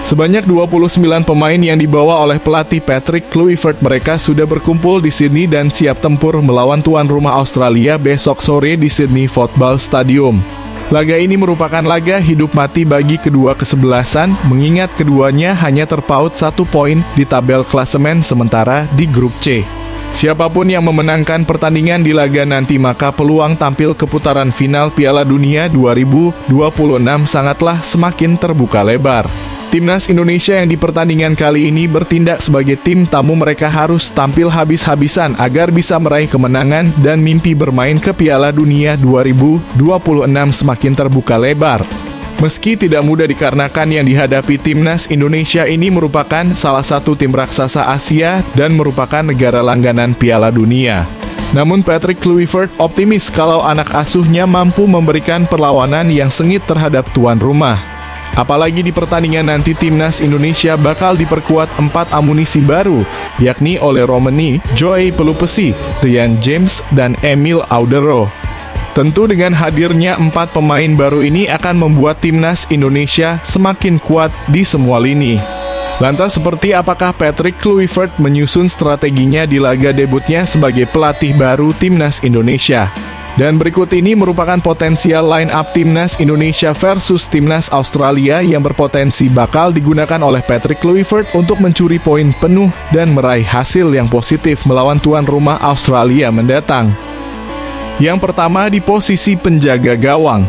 Sebanyak 29 pemain yang dibawa oleh pelatih Patrick Kluivert mereka sudah berkumpul di Sydney dan siap tempur melawan tuan rumah Australia besok sore di Sydney Football Stadium. Laga ini merupakan laga hidup mati bagi kedua kesebelasan, mengingat keduanya hanya terpaut 1 poin di tabel klasemen sementara di grup C. Siapapun yang memenangkan pertandingan di laga nanti maka peluang tampil ke putaran final Piala Dunia 2026 sangatlah semakin terbuka lebar. Timnas Indonesia yang di pertandingan kali ini bertindak sebagai tim tamu, mereka harus tampil habis-habisan agar bisa meraih kemenangan dan mimpi bermain ke Piala Dunia 2026 semakin terbuka lebar. Meski tidak mudah dikarenakan yang dihadapi Timnas Indonesia ini merupakan salah satu tim raksasa Asia dan merupakan negara langganan Piala Dunia. Namun Patrick Kluivert optimis kalau anak asuhnya mampu memberikan perlawanan yang sengit terhadap tuan rumah. Apalagi di pertandingan nanti Timnas Indonesia bakal diperkuat 4 amunisi baru, yakni oleh Romani, Joey Pelupesi, Ryan James, dan Emil Audero. Tentu dengan hadirnya 4 pemain baru ini akan membuat Timnas Indonesia semakin kuat di semua lini. Lantas seperti apakah Patrick Kluivert menyusun strateginya di laga debutnya sebagai pelatih baru Timnas Indonesia? Dan berikut ini merupakan potensial line-up Timnas Indonesia versus Timnas Australia yang berpotensi bakal digunakan oleh Patrick Kluivert untuk mencuri poin penuh dan meraih hasil yang positif melawan tuan rumah Australia mendatang. Yang pertama di posisi penjaga gawang,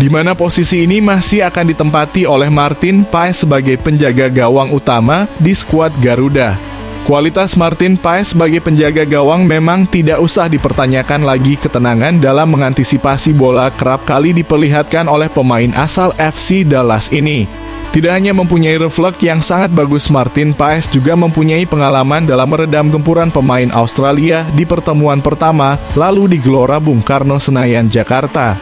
di mana posisi ini masih akan ditempati oleh Martin Paes sebagai penjaga gawang utama di skuad Garuda. Kualitas Martin Paes sebagai penjaga gawang memang tidak usah dipertanyakan lagi. Ketenangan dalam mengantisipasi bola kerap kali diperlihatkan oleh pemain asal FC Dallas ini. Tidak hanya mempunyai refleks yang sangat bagus, Martin Paes juga mempunyai pengalaman dalam meredam gempuran pemain Australia di pertemuan pertama lalu di Gelora Bung Karno Senayan, Jakarta.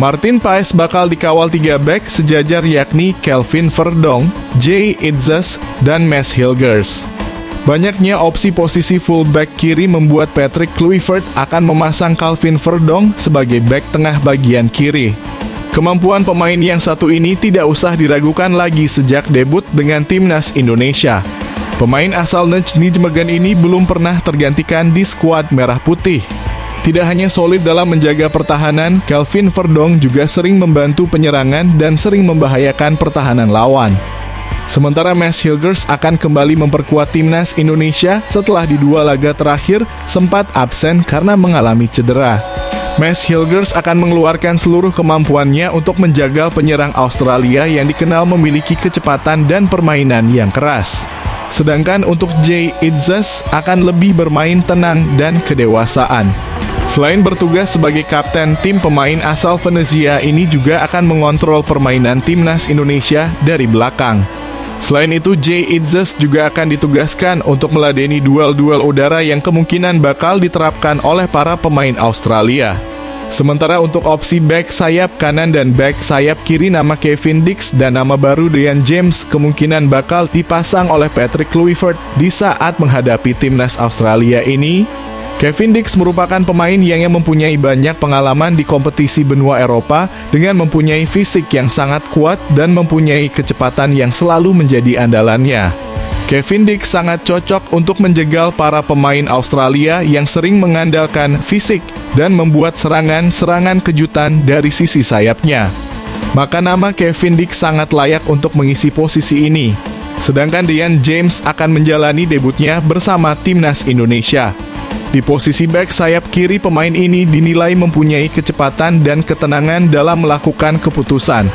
Martin Paes bakal dikawal 3 bek sejajar yakni Kelvin Verdong, Jay Idzas, dan Max Hilgers. Banyaknya opsi posisi fullback kiri membuat Patrick Kluivert akan memasang Kelvin Verdong sebagai bek tengah bagian kiri. Kemampuan pemain yang satu ini tidak usah diragukan lagi sejak debut dengan Timnas Indonesia. Pemain asal Nijmegen ini belum pernah tergantikan di skuad Merah Putih. Tidak hanya solid dalam menjaga pertahanan, Kelvin Verdong juga sering membantu penyerangan dan sering membahayakan pertahanan lawan. Sementara Max Hilgers akan kembali memperkuat Timnas Indonesia setelah di 2 laga terakhir sempat absen karena mengalami cedera. Max Hilgers akan mengeluarkan seluruh kemampuannya untuk menjaga penyerang Australia yang dikenal memiliki kecepatan dan permainan yang keras. Sedangkan untuk Jay Idzas akan lebih bermain tenang dan kedewasaan. Selain bertugas sebagai kapten tim, pemain asal Venezia ini juga akan mengontrol permainan Timnas Indonesia dari belakang. Selain itu, Jay Idzas juga akan ditugaskan untuk meladeni duel-duel udara yang kemungkinan bakal diterapkan oleh para pemain Australia. Sementara untuk opsi back sayap kanan dan back sayap kiri, nama Kevin Dix dan nama baru Ryan James kemungkinan bakal dipasang oleh Patrick Kluivert di saat menghadapi Timnas Australia ini. Kevin Dix merupakan pemain yang mempunyai banyak pengalaman di kompetisi benua Eropa dengan mempunyai fisik yang sangat kuat dan mempunyai kecepatan yang selalu menjadi andalannya. Kevin Dix sangat cocok untuk menjegal para pemain Australia yang sering mengandalkan fisik dan membuat serangan-serangan kejutan dari sisi sayapnya. Maka nama Kevin Dix sangat layak untuk mengisi posisi ini. Sedangkan Ryan James akan menjalani debutnya bersama Timnas Indonesia. Di posisi back sayap kiri, pemain ini dinilai mempunyai kecepatan dan ketenangan dalam melakukan keputusan.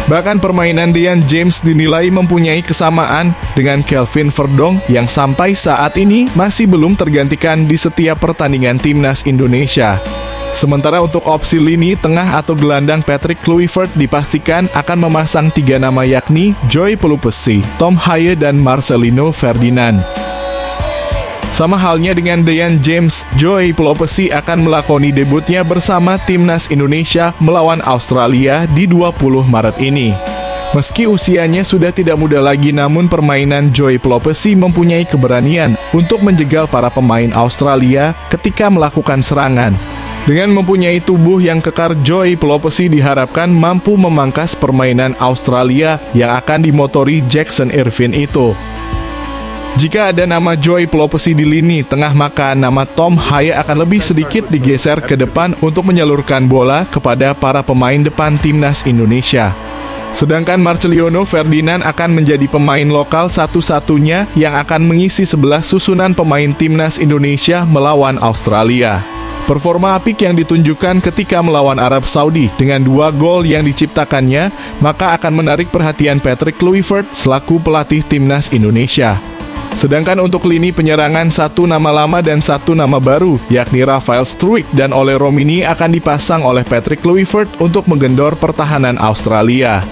Bahkan permainan Ryan James dinilai mempunyai kesamaan dengan Kelvin Verdong yang sampai saat ini masih belum tergantikan di setiap pertandingan Timnas Indonesia. Sementara untuk opsi lini tengah atau gelandang, Patrick Kluivert dipastikan akan memasang 3 nama yakni Joey Pelupesi, Tom Haye, dan Marcelino Ferdinand. Sama halnya dengan Ryan James, Joey Pelupesi akan melakoni debutnya bersama Timnas Indonesia melawan Australia di 20 Maret ini. Meski usianya sudah tidak muda lagi, namun permainan Joey Pelupesi mempunyai keberanian untuk menjegal para pemain Australia ketika melakukan serangan. Dengan mempunyai tubuh yang kekar, Joy Pelopessi diharapkan mampu memangkas permainan Australia yang akan dimotori Jackson Irvine itu. Jika ada nama Joy Pelopessi di lini tengah, maka nama Tom Haye akan lebih sedikit digeser ke depan untuk menyalurkan bola kepada para pemain depan timnas Indonesia. Sedangkan Marcelino Ferdinand akan menjadi pemain lokal satu-satunya yang akan mengisi 11 susunan pemain timnas Indonesia melawan Australia. Performa apik yang ditunjukkan ketika melawan Arab Saudi dengan 2 gol yang diciptakannya, maka akan menarik perhatian Patrick Kluivert selaku pelatih timnas Indonesia. Sedangkan untuk lini penyerangan, 1 nama lama dan 1 nama baru, yakni Rafael Struijk dan Ole Romini akan dipasang oleh Patrick Kluivert untuk menggendor pertahanan Australia.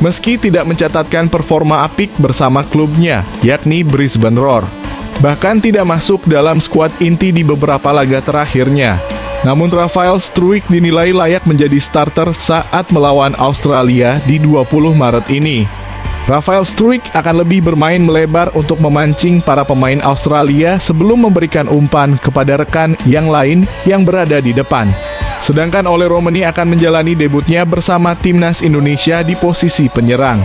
Meski tidak mencatatkan performa apik bersama klubnya, yakni Brisbane Roar, bahkan tidak masuk dalam skuad inti di beberapa laga terakhirnya. Namun Rafael Struijk dinilai layak menjadi starter saat melawan Australia di 20 Maret ini. Rafael Struijk akan lebih bermain melebar untuk memancing para pemain Australia sebelum memberikan umpan kepada rekan yang lain yang berada di depan. Sedangkan Ole Romani akan menjalani debutnya bersama timnas Indonesia di posisi penyerang.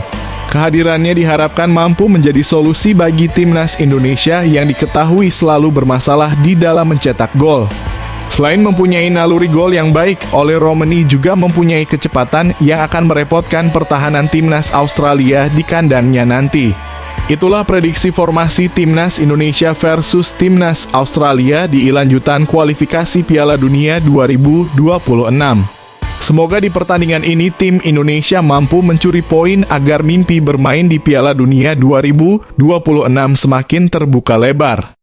Kehadirannya diharapkan mampu menjadi solusi bagi timnas Indonesia yang diketahui selalu bermasalah di dalam mencetak gol. Selain mempunyai naluri gol yang baik, Ole Romani juga mempunyai kecepatan yang akan merepotkan pertahanan timnas Australia di kandangnya nanti. Itulah prediksi formasi timnas Indonesia versus timnas Australia di lanjutan kualifikasi Piala Dunia 2026. Semoga di pertandingan ini tim Indonesia mampu mencuri poin agar mimpi bermain di Piala Dunia 2026 semakin terbuka lebar.